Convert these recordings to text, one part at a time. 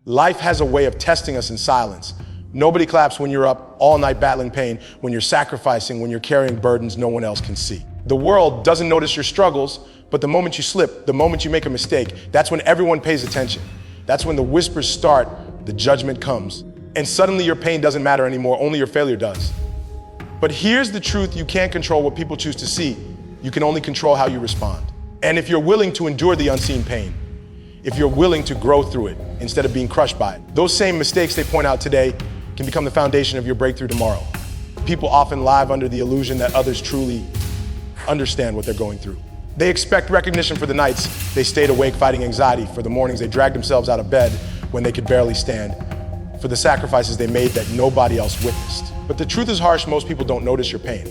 Life has a way of testing us in silence. Nobody claps when you're up all night battling pain, when you're sacrificing, when you're carrying burdens no one else can see. The world doesn't notice your struggles, but the moment you slip, the moment you make a mistake, that's when everyone pays attention. That's when the whispers start, the judgment comes. And suddenly your pain doesn't matter anymore, only your failure does. But here's the truth: you can't control what people choose to see. You can only control how you respond. And if you're willing to endure the unseen pain, if you're willing to grow through it instead of being crushed by it, those same mistakes they point out today can become the foundation of your breakthrough tomorrow. People often live under the illusion that others truly understand what they're going through. They expect recognition for the nights they stayed awake fighting anxiety, for the mornings they dragged themselves out of bed when they could barely stand, for the sacrifices they made that nobody else witnessed. But the truth is harsh: most people don't notice your pain.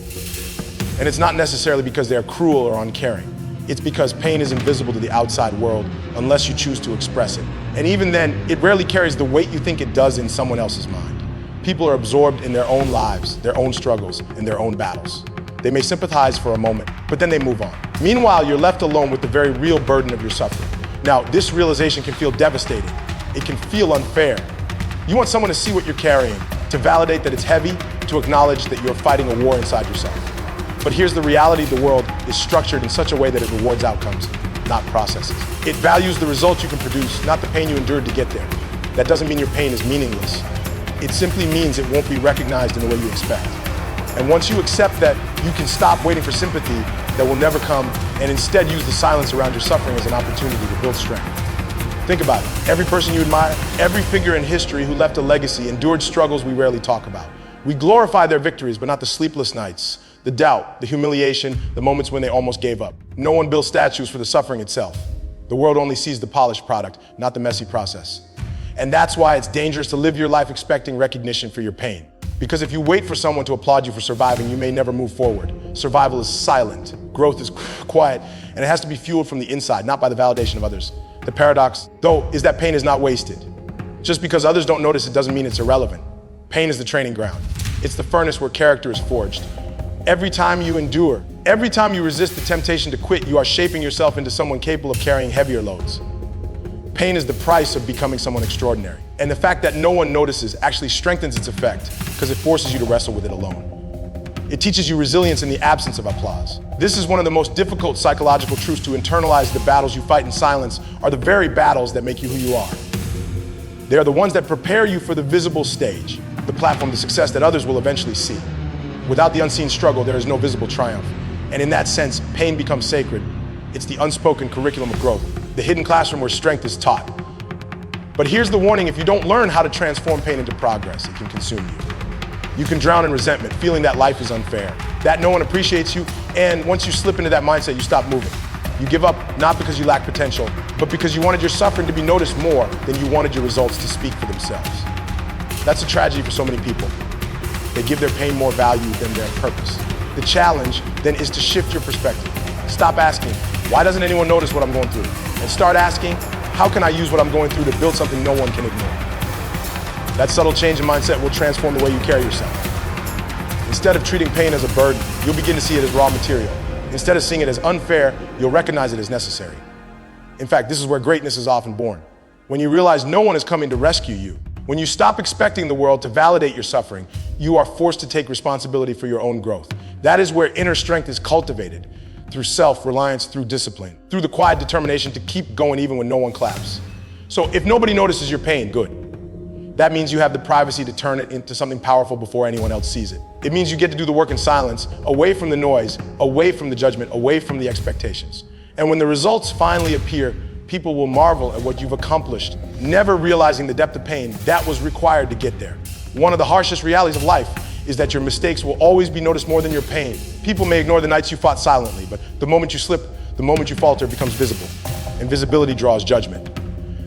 And it's not necessarily because they're cruel or uncaring. It's because pain is invisible to the outside world unless you choose to express it. And even then, it rarely carries the weight you think it does in someone else's mind. People are absorbed in their own lives, their own struggles, and their own battles. They may sympathize for a moment, but then they move on. Meanwhile, you're left alone with the very real burden of your suffering. Now, this realization can feel devastating. It can feel unfair. You want someone to see what you're carrying, to validate that it's heavy, to acknowledge that you're fighting a war inside yourself. But here's the reality: the world is structured in such a way that it rewards outcomes, not processes. It values the results you can produce, not the pain you endured to get there. That doesn't mean your pain is meaningless. It simply means it won't be recognized in the way you expect. And once you accept that, you can stop waiting for sympathy that will never come and instead use the silence around your suffering as an opportunity to build strength. Think about it. Every person you admire, every figure in history who left a legacy, endured struggles we rarely talk about. We glorify their victories, but not the sleepless nights, the doubt, the humiliation, the moments when they almost gave up. No one builds statues for the suffering itself. The world only sees the polished product, not the messy process. And that's why it's dangerous to live your life expecting recognition for your pain. Because if you wait for someone to applaud you for surviving, you may never move forward. Survival is silent, growth is quiet, and it has to be fueled from the inside, not by the validation of others. The paradox, though, is that pain is not wasted. Just because others don't notice it doesn't mean it's irrelevant. Pain is the training ground. It's the furnace where character is forged. Every time you endure, every time you resist the temptation to quit, you are shaping yourself into someone capable of carrying heavier loads. Pain is the price of becoming someone extraordinary. And the fact that no one notices actually strengthens its effect because it forces you to wrestle with it alone. It teaches you resilience in the absence of applause. This is one of the most difficult psychological truths: to internalize the battles you fight in silence are the very battles that make you who you are. They are the ones that prepare you for the visible stage, the platform to success that others will eventually see. Without the unseen struggle, there is no visible triumph. And in that sense, pain becomes sacred. It's the unspoken curriculum of growth, the hidden classroom where strength is taught. But here's the warning: if you don't learn how to transform pain into progress, it can consume you. You can drown in resentment, feeling that life is unfair, that no one appreciates you, and once you slip into that mindset, you stop moving. You give up not because you lack potential, but because you wanted your suffering to be noticed more than you wanted your results to speak for themselves. That's a tragedy for so many people. They give their pain more value than their purpose. The challenge then is to shift your perspective. Stop asking, why doesn't anyone notice what I'm going through? And start asking, how can I use what I'm going through to build something no one can ignore? That subtle change in mindset will transform the way you carry yourself. Instead of treating pain as a burden, you'll begin to see it as raw material. Instead of seeing it as unfair, you'll recognize it as necessary. In fact, this is where greatness is often born. When you realize no one is coming to rescue you, when you stop expecting the world to validate your suffering, you are forced to take responsibility for your own growth. That is where inner strength is cultivated, through self-reliance, through discipline, through the quiet determination to keep going even when no one claps. So if nobody notices your pain, good. That means you have the privacy to turn it into something powerful before anyone else sees it. It means you get to do the work in silence, away from the noise, away from the judgment, away from the expectations. And when the results finally appear, people will marvel at what you've accomplished, never realizing the depth of pain that was required to get there. One of the harshest realities of life is that your mistakes will always be noticed more than your pain. People may ignore the nights you fought silently, but the moment you slip, the moment you falter, it becomes visible. And visibility draws judgment.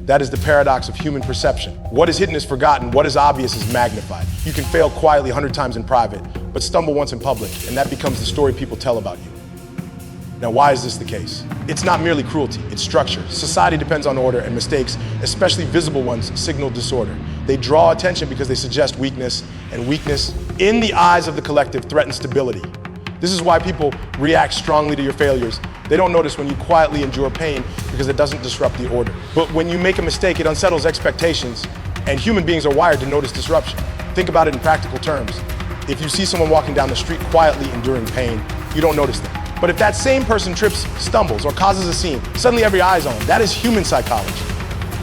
That is the paradox of human perception. What is hidden is forgotten, what is obvious is magnified. You can fail quietly 100 times in private, but stumble once in public, and that becomes the story people tell about you. Now, why is this the case? It's not merely cruelty, it's structure. Society depends on order, and mistakes, especially visible ones, signal disorder. They draw attention because they suggest weakness, and weakness, in the eyes of the collective, threatens stability. This is why people react strongly to your failures, They don't notice when you quietly endure pain because it doesn't disrupt the order. But when you make a mistake, it unsettles expectations, and human beings are wired to notice disruption. Think about it in practical terms. If you see someone walking down the street quietly enduring pain, you don't notice them. But if that same person trips, stumbles, or causes a scene, suddenly every eye's on them. That is human psychology.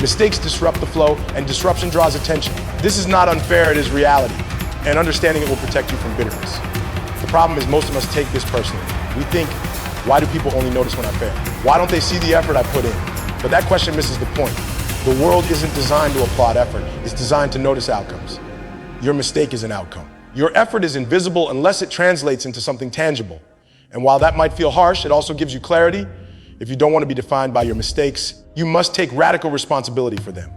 Mistakes disrupt the flow, and disruption draws attention. This is not unfair, it is reality. And understanding it will protect you from bitterness. The problem is most of us take this personally. We think, why do people only notice when I fail? Why don't they see the effort I put in? But that question misses the point. The world isn't designed to applaud effort. It's designed to notice outcomes. Your mistake is an outcome. Your effort is invisible unless it translates into something tangible. And while that might feel harsh, it also gives you clarity. If you don't want to be defined by your mistakes, you must take radical responsibility for them.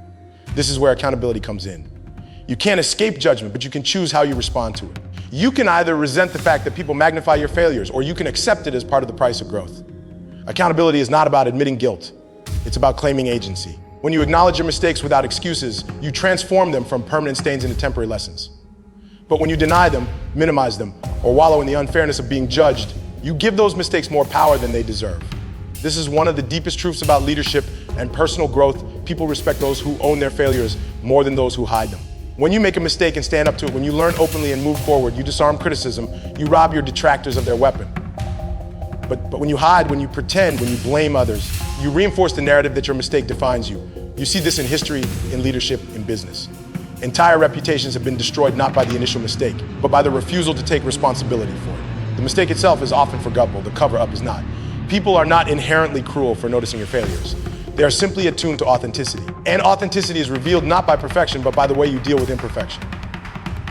This is where accountability comes in. You can't escape judgment, but you can choose how you respond to it. You can either resent the fact that people magnify your failures, or you can accept it as part of the price of growth. Accountability is not about admitting guilt. It's about claiming agency. When you acknowledge your mistakes without excuses, you transform them from permanent stains into temporary lessons. But when you deny them, minimize them, or wallow in the unfairness of being judged, you give those mistakes more power than they deserve. This is one of the deepest truths about leadership and personal growth. People respect those who own their failures more than those who hide them. When you make a mistake and stand up to it, when you learn openly and move forward, you disarm criticism, you rob your detractors of their weapon. But when you hide, when you pretend, when you blame others, you reinforce the narrative that your mistake defines you. You see this in history, in leadership, in business. Entire reputations have been destroyed not by the initial mistake, but by the refusal to take responsibility for it. The mistake itself is often forgettable, the cover-up is not. People are not inherently cruel for noticing your failures. They are simply attuned to authenticity. And authenticity is revealed not by perfection, but by the way you deal with imperfection.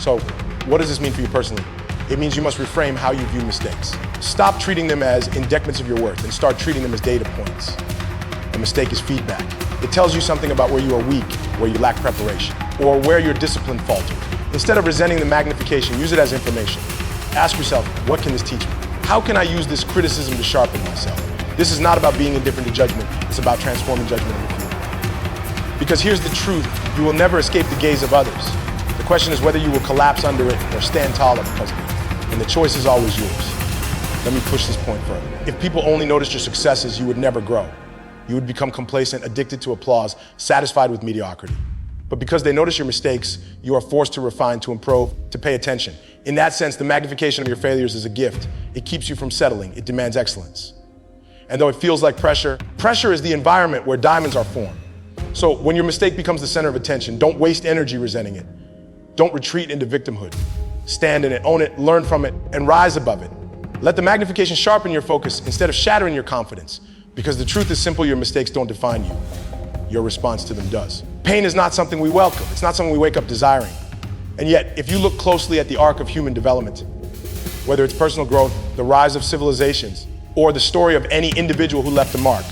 So, what does this mean for you personally? It means you must reframe how you view mistakes. Stop treating them as indictments of your worth and start treating them as data points. A mistake is feedback. It tells you something about where you are weak, where you lack preparation, or where your discipline faltered. Instead of resenting the magnification, use it as information. Ask yourself, what can this teach me? How can I use this criticism to sharpen myself? This is not about being indifferent to judgment, it's about transforming judgment into fuel. Because here's the truth, you will never escape the gaze of others. The question is whether you will collapse under it or stand taller because of it. And the choice is always yours. Let me push this point further. If people only noticed your successes, you would never grow. You would become complacent, addicted to applause, satisfied with mediocrity. But because they notice your mistakes, you are forced to refine, to improve, to pay attention. In that sense, the magnification of your failures is a gift. It keeps you from settling. It demands excellence. And though it feels like pressure, pressure is the environment where diamonds are formed. So when your mistake becomes the center of attention, don't waste energy resenting it. Don't retreat into victimhood. Stand in it, own it, learn from it, and rise above it. Let the magnification sharpen your focus instead of shattering your confidence. Because the truth is simple, your mistakes don't define you. Your response to them does. Pain is not something we welcome. It's not something we wake up desiring. And yet, if you look closely at the arc of human development, whether it's personal growth, the rise of civilizations, or the story of any individual who left a mark,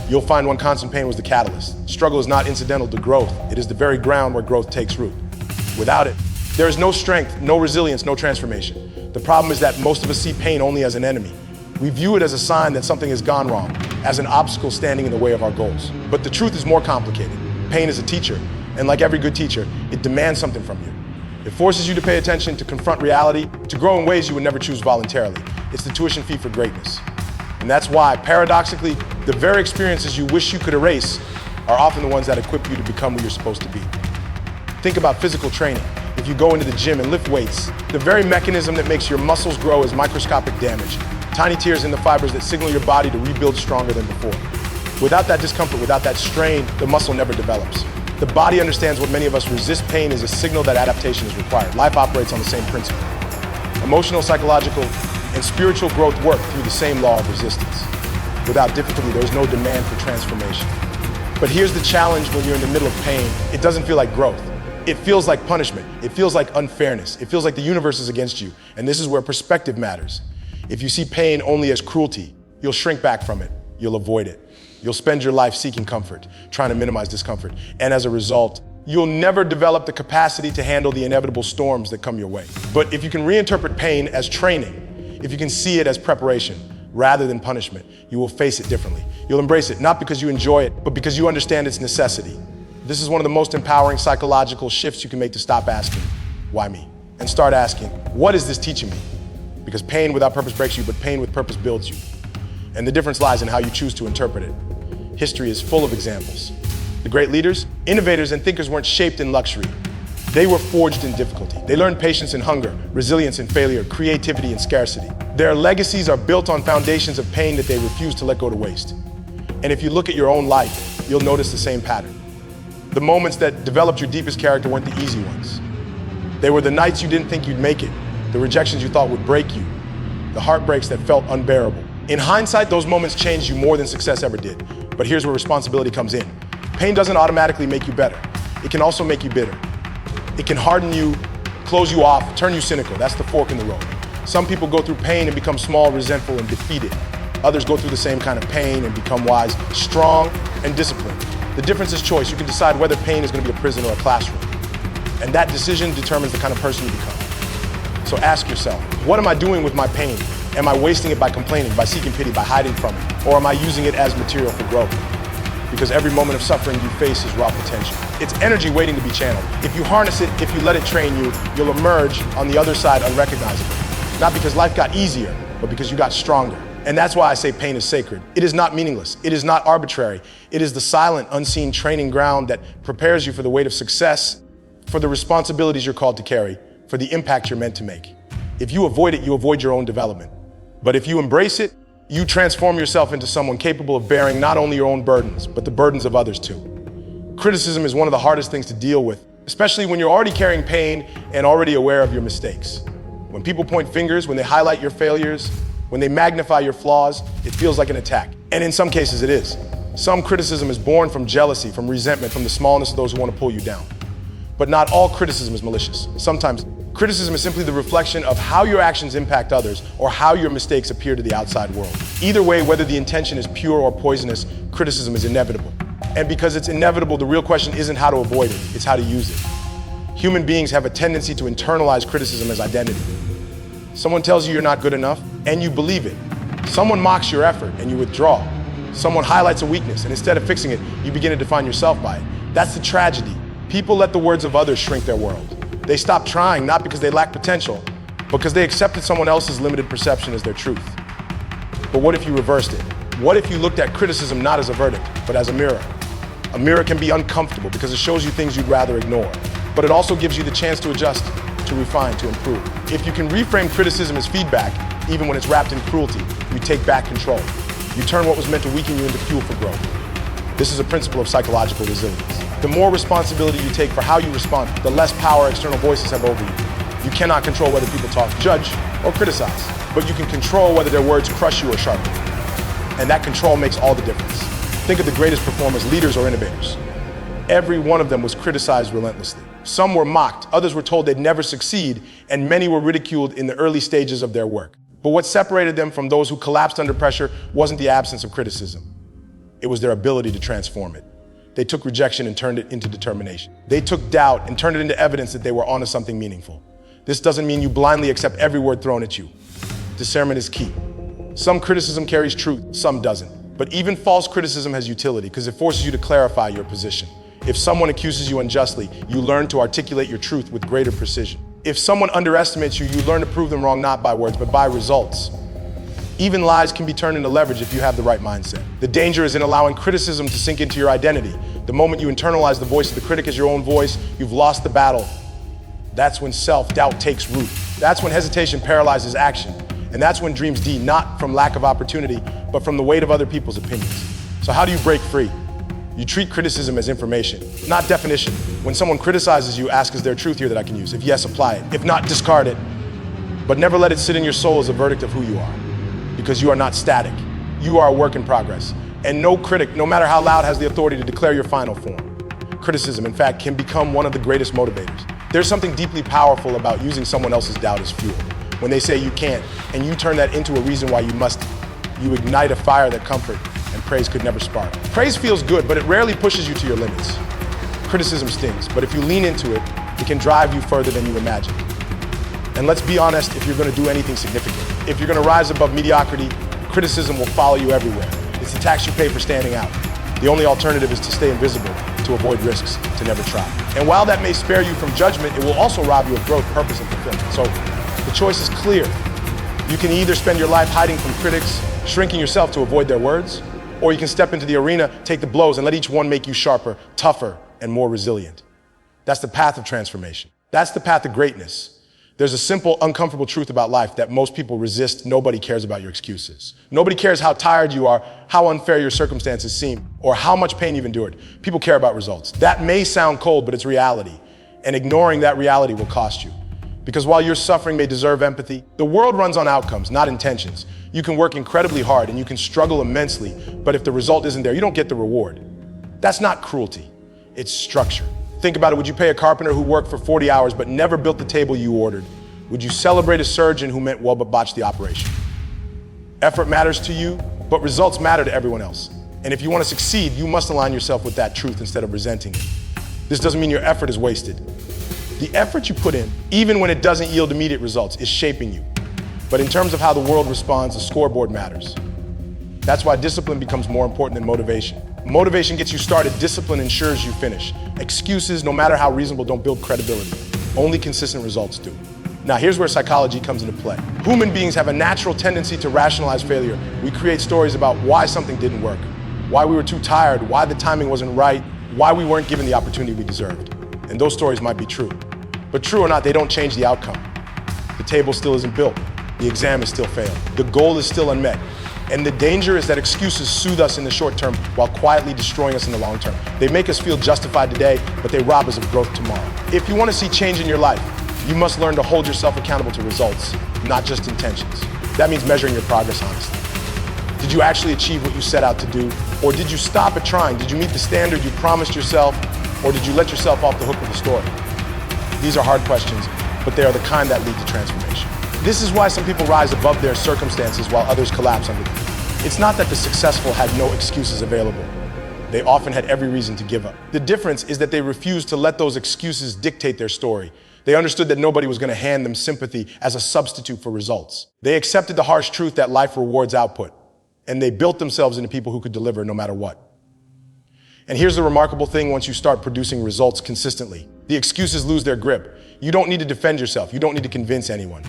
you'll find one constant pain was the catalyst. Struggle is not incidental to growth. It is the very ground where growth takes root. Without it, there is no strength, no resilience, no transformation. The problem is that most of us see pain only as an enemy. We view it as a sign that something has gone wrong, as an obstacle standing in the way of our goals. But the truth is more complicated. Pain is a teacher, and like every good teacher, it demands something from you. It forces you to pay attention, to confront reality, to grow in ways you would never choose voluntarily. It's the tuition fee for greatness. And that's why, paradoxically, the very experiences you wish you could erase are often the ones that equip you to become who you're supposed to be. Think about physical training. If you go into the gym and lift weights, the very mechanism that makes your muscles grow is microscopic damage. Tiny tears in the fibers that signal your body to rebuild stronger than before. Without that discomfort, without that strain, the muscle never develops. The body understands what many of us resist pain is a signal that adaptation is required. Life operates on the same principle. Emotional, psychological, and spiritual growth work through the same law of resistance. Without difficulty, there is no demand for transformation. But here's the challenge when you're in the middle of pain. It doesn't feel like growth. It feels like punishment. It feels like unfairness. It feels like the universe is against you. And this is where perspective matters. If you see pain only as cruelty, you'll shrink back from it. You'll avoid it. You'll spend your life seeking comfort, trying to minimize discomfort. And as a result, you'll never develop the capacity to handle the inevitable storms that come your way. But if you can reinterpret pain as training, if you can see it as preparation rather than punishment, you will face it differently. You'll embrace it, not because you enjoy it, but because you understand its necessity. This is one of the most empowering psychological shifts you can make to stop asking, why me? And start asking, what is this teaching me? Because pain without purpose breaks you, but pain with purpose builds you. And the difference lies in how you choose to interpret it. History is full of examples. The great leaders, innovators, and thinkers weren't shaped in luxury. They were forged in difficulty. They learned patience in hunger, resilience in failure, creativity in scarcity. Their legacies are built on foundations of pain that they refuse to let go to waste. And if you look at your own life, you'll notice the same pattern. The moments that developed your deepest character weren't the easy ones. They were the nights you didn't think you'd make it, the rejections you thought would break you, the heartbreaks that felt unbearable. In hindsight, those moments changed you more than success ever did. But here's where responsibility comes in. Pain doesn't automatically make you better. It can also make you bitter. It can harden you, close you off, turn you cynical. That's the fork in the road. Some people go through pain and become small, resentful, and defeated. Others go through the same kind of pain and become wise, strong, and disciplined. The difference is choice. You can decide whether pain is going to be a prison or a classroom. And that decision determines the kind of person you become. So ask yourself, what am I doing with my pain? Am I wasting it by complaining, by seeking pity, by hiding from it? Or am I using it as material for growth? Because every moment of suffering you face is raw potential. It's energy waiting to be channeled. If you harness it, if you let it train you, you'll emerge on the other side unrecognizable. Not because life got easier, but because you got stronger. And that's why I say pain is sacred. It is not meaningless. It is not arbitrary. It is the silent, unseen training ground that prepares you for the weight of success, for the responsibilities you're called to carry, for the impact you're meant to make. If you avoid it, you avoid your own development. But if you embrace it, you transform yourself into someone capable of bearing not only your own burdens, but the burdens of others too. Criticism is one of the hardest things to deal with, especially when you're already carrying pain and already aware of your mistakes. When people point fingers, when they highlight your failures, when they magnify your flaws, it feels like an attack. And in some cases it is. Some criticism is born from jealousy, from resentment, from the smallness of those who want to pull you down. But not all criticism is malicious. Sometimes criticism is simply the reflection of how your actions impact others or how your mistakes appear to the outside world. Either way, whether the intention is pure or poisonous, criticism is inevitable. And because it's inevitable, the real question isn't how to avoid it, it's how to use it. Human beings have a tendency to internalize criticism as identity. Someone tells you you're not good enough, and you believe it. Someone mocks your effort, and you withdraw. Someone highlights a weakness, and instead of fixing it, you begin to define yourself by it. That's the tragedy. People let the words of others shrink their world. They stop trying, not because they lack potential, but because they accepted someone else's limited perception as their truth. But what if you reversed it? What if you looked at criticism not as a verdict, but as a mirror? A mirror can be uncomfortable because it shows you things you'd rather ignore, but it also gives you the chance to adjust, to refine, to improve. If you can reframe criticism as feedback, even when it's wrapped in cruelty, you take back control. You turn what was meant to weaken you into fuel for growth. This is a principle of psychological resilience. The more responsibility you take for how you respond, the less power external voices have over you. You cannot control whether people talk, judge, or criticize, but you can control whether their words crush you or sharpen you. And that control makes all the difference. Think of the greatest performers, leaders, or innovators. Every one of them was criticized relentlessly. Some were mocked, others were told they'd never succeed, and many were ridiculed in the early stages of their work. But what separated them from those who collapsed under pressure wasn't the absence of criticism. It was their ability to transform it. They took rejection and turned it into determination. They took doubt and turned it into evidence that they were onto something meaningful. This doesn't mean you blindly accept every word thrown at you. Discernment is key. Some criticism carries truth, some doesn't. But even false criticism has utility because it forces you to clarify your position. If someone accuses you unjustly, you learn to articulate your truth with greater precision. If someone underestimates you, you learn to prove them wrong not by words, but by results. Even lies can be turned into leverage if you have the right mindset. The danger is in allowing criticism to sink into your identity. The moment you internalize the voice of the critic as your own voice, you've lost the battle. That's when self-doubt takes root. That's when hesitation paralyzes action. And that's when dreams die, not from lack of opportunity, but from the weight of other people's opinions. So how do you break free? You treat criticism as information, not definition. When someone criticizes you, ask, is there truth here that I can use? If yes, apply it. If not, discard it. But never let it sit in your soul as a verdict of who you are, because you are not static. You are a work in progress. And no critic, no matter how loud, has the authority to declare your final form. Criticism, in fact, can become one of the greatest motivators. There's something deeply powerful about using someone else's doubt as fuel. When they say you can't, and you turn that into a reason why you must, you ignite a fire that comfort and praise could never spark. Praise feels good, but it rarely pushes you to your limits. Criticism stings, but if you lean into it, it can drive you further than you imagine. And let's be honest, if you're going to do anything significant, if you're going to rise above mediocrity, criticism will follow you everywhere. It's the tax you pay for standing out. The only alternative is to stay invisible, to avoid risks, to never try. And while that may spare you from judgment, it will also rob you of growth, purpose, and fulfillment. So the choice is clear. You can either spend your life hiding from critics, shrinking yourself to avoid their words, or you can step into the arena, take the blows, and let each one make you sharper, tougher, and more resilient. That's the path of transformation. That's the path of greatness. There's a simple, uncomfortable truth about life that most people resist. Nobody cares about your excuses. Nobody cares how tired you are, how unfair your circumstances seem, or how much pain you've endured. People care about results. That may sound cold, but it's reality. And ignoring that reality will cost you. Because while your suffering may deserve empathy, the world runs on outcomes, not intentions. You can work incredibly hard and you can struggle immensely, but if the result isn't there, you don't get the reward. That's not cruelty, it's structure. Think about it. Would you pay a carpenter who worked for 40 hours but never built the table you ordered? Would you celebrate a surgeon who meant well but botched the operation? Effort matters to you, but results matter to everyone else. And if you want to succeed, you must align yourself with that truth instead of resenting it. This doesn't mean your effort is wasted. The effort you put in, even when it doesn't yield immediate results, is shaping you. But in terms of how the world responds, the scoreboard matters. That's why discipline becomes more important than motivation. Motivation gets you started, discipline ensures you finish. Excuses, no matter how reasonable, don't build credibility. Only consistent results do. Now, here's where psychology comes into play. Human beings have a natural tendency to rationalize failure. We create stories about why something didn't work, why we were too tired, why the timing wasn't right, why we weren't given the opportunity we deserved. And those stories might be true. But true or not, they don't change the outcome. The table still isn't built. The exam is still failed. The goal is still unmet. And the danger is that excuses soothe us in the short term while quietly destroying us in the long term. They make us feel justified today, but they rob us of growth tomorrow. If you want to see change in your life, you must learn to hold yourself accountable to results, not just intentions. That means measuring your progress honestly. Did you actually achieve what you set out to do? Or did you stop at trying? Did you meet the standard you promised yourself? Or did you let yourself off the hook with the story? These are hard questions, but they are the kind that lead to transformation. This is why some people rise above their circumstances while others collapse under them. It's not that the successful had no excuses available. They often had every reason to give up. The difference is that they refused to let those excuses dictate their story. They understood that nobody was going to hand them sympathy as a substitute for results. They accepted the harsh truth that life rewards output, and they built themselves into people who could deliver no matter what. And here's the remarkable thing once you start producing results consistently. The excuses lose their grip. You don't need to defend yourself. You don't need to convince anyone.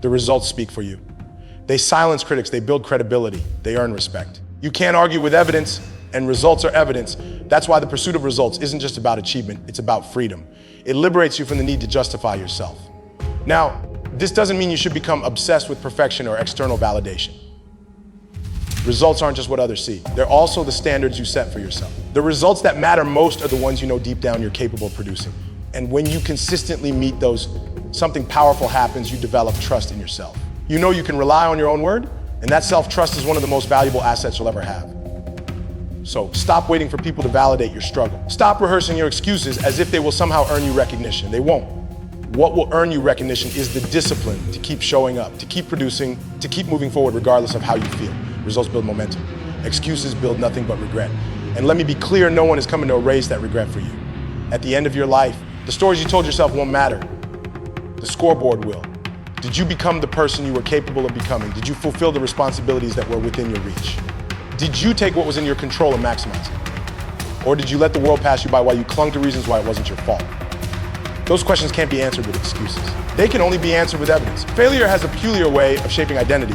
The results speak for you. They silence critics. They build credibility. They earn respect. You can't argue with evidence, and results are evidence. That's why the pursuit of results isn't just about achievement. It's about freedom. It liberates you from the need to justify yourself. Now, this doesn't mean you should become obsessed with perfection or external validation. Results aren't just what others see. They're also the standards you set for yourself. The results that matter most are the ones you know deep down you're capable of producing. And when you consistently meet those, something powerful happens. You develop trust in yourself. You know you can rely on your own word, and that self-trust is one of the most valuable assets you'll ever have. So stop waiting for people to validate your struggle. Stop rehearsing your excuses as if they will somehow earn you recognition. They won't. What will earn you recognition is the discipline to keep showing up, to keep producing, to keep moving forward regardless of how you feel. Results build momentum. Excuses build nothing but regret. And let me be clear, no one is coming to erase that regret for you. At the end of your life, the stories you told yourself won't matter. The scoreboard will. Did you become the person you were capable of becoming? Did you fulfill the responsibilities that were within your reach? Did you take what was in your control and maximize it? Or did you let the world pass you by while you clung to reasons why it wasn't your fault? Those questions can't be answered with excuses. They can only be answered with evidence. Failure has a peculiar way of shaping identity.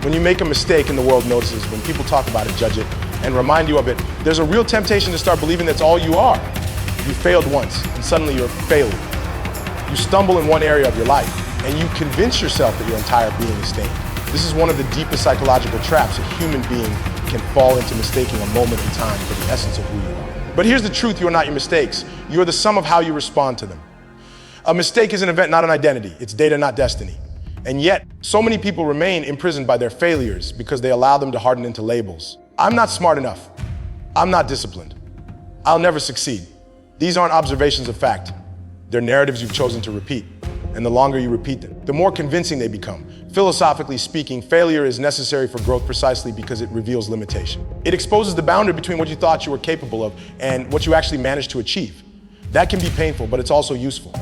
When you make a mistake and the world notices, when people talk about it, judge it, and remind you of it, there's a real temptation to start believing that's all you are. You failed once, and suddenly you're failing. You stumble in one area of your life, and you convince yourself that your entire being is stained. This is one of the deepest psychological traps a human being can fall into, mistaking a moment in time for the essence of who you are. But here's the truth, you are not your mistakes. You are the sum of how you respond to them. A mistake is an event, not an identity. It's data, not destiny. And yet, so many people remain imprisoned by their failures because they allow them to harden into labels. I'm not smart enough. I'm not disciplined. I'll never succeed. These aren't observations of fact. They're narratives you've chosen to repeat. And the longer you repeat them, the more convincing they become. Philosophically speaking, failure is necessary for growth precisely because it reveals limitation. It exposes the boundary between what you thought you were capable of and what you actually managed to achieve. That can be painful, but it's also useful.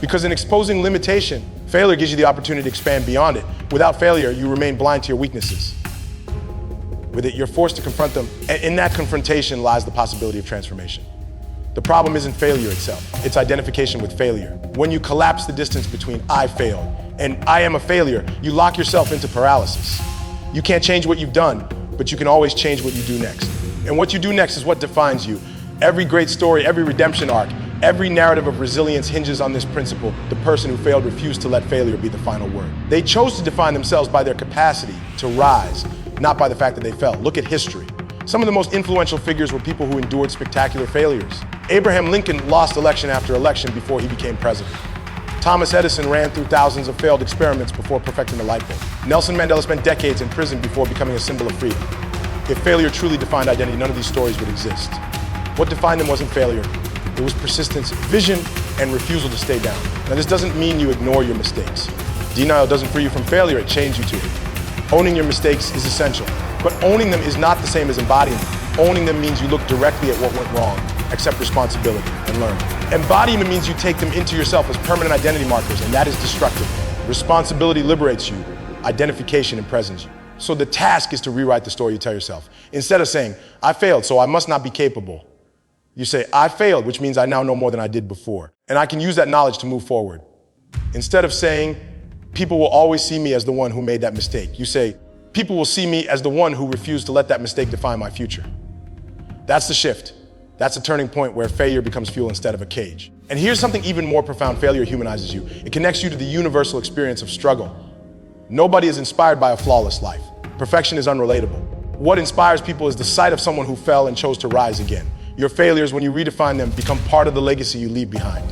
Because in exposing limitation, failure gives you the opportunity to expand beyond it. Without failure, you remain blind to your weaknesses. With it, you're forced to confront them, and in that confrontation lies the possibility of transformation. The problem isn't failure itself, it's identification with failure. When you collapse the distance between I failed and I am a failure, you lock yourself into paralysis. You can't change what you've done, but you can always change what you do next. And what you do next is what defines you. Every great story, every redemption arc, every narrative of resilience hinges on this principle. The person who failed refused to let failure be the final word. They chose to define themselves by their capacity to rise, not by the fact that they fell. Look at history. Some of the most influential figures were people who endured spectacular failures. Abraham Lincoln lost election after election before he became president. Thomas Edison ran through thousands of failed experiments before perfecting the light bulb. Nelson Mandela spent decades in prison before becoming a symbol of freedom. If failure truly defined identity, none of these stories would exist. What defined them wasn't failure. It was persistence, vision, and refusal to stay down. Now, this doesn't mean you ignore your mistakes. Denial doesn't free you from failure, it chains you to it. Owning your mistakes is essential, but owning them is not the same as embodying them. Owning them means you look directly at what went wrong, accept responsibility, and learn. Embodying means you take them into yourself as permanent identity markers, and that is destructive. Responsibility liberates you, identification imprisons you. So the task is to rewrite the story you tell yourself. Instead of saying, I failed, so I must not be capable, you say, I failed, which means I now know more than I did before. And I can use that knowledge to move forward. Instead of saying, people will always see me as the one who made that mistake, you say, people will see me as the one who refused to let that mistake define my future. That's the shift. That's a turning point where failure becomes fuel instead of a cage. And here's something even more profound: failure humanizes you. It connects you to the universal experience of struggle. Nobody is inspired by a flawless life. Perfection is unrelatable. What inspires people is the sight of someone who fell and chose to rise again. Your failures, when you redefine them, become part of the legacy you leave behind.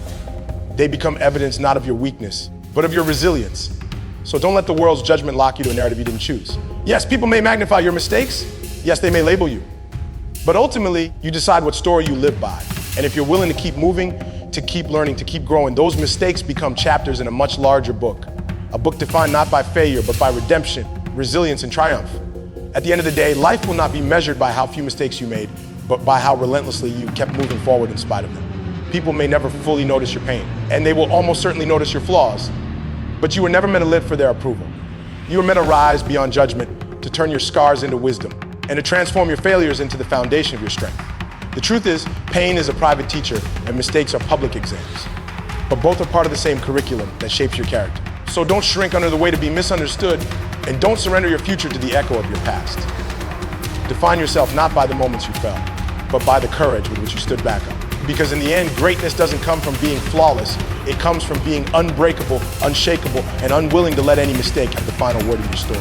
They become evidence not of your weakness, but of your resilience. So don't let the world's judgment lock you to a narrative you didn't choose. Yes, people may magnify your mistakes. Yes, they may label you. But ultimately, you decide what story you live by. And if you're willing to keep moving, to keep learning, to keep growing, those mistakes become chapters in a much larger book. A book defined not by failure, but by redemption, resilience, and triumph. At the end of the day, life will not be measured by how few mistakes you made, but by how relentlessly you kept moving forward in spite of them. People may never fully notice your pain, and they will almost certainly notice your flaws, but you were never meant to live for their approval. You were meant to rise beyond judgment, to turn your scars into wisdom, and to transform your failures into the foundation of your strength. The truth is, pain is a private teacher, and mistakes are public exams. But both are part of the same curriculum that shapes your character. So don't shrink under the weight of being misunderstood, and don't surrender your future to the echo of your past. Define yourself not by the moments you fell, but by the courage with which you stood back up. Because in the end, greatness doesn't come from being flawless. It comes from being unbreakable, unshakable, and unwilling to let any mistake have the final word in your story.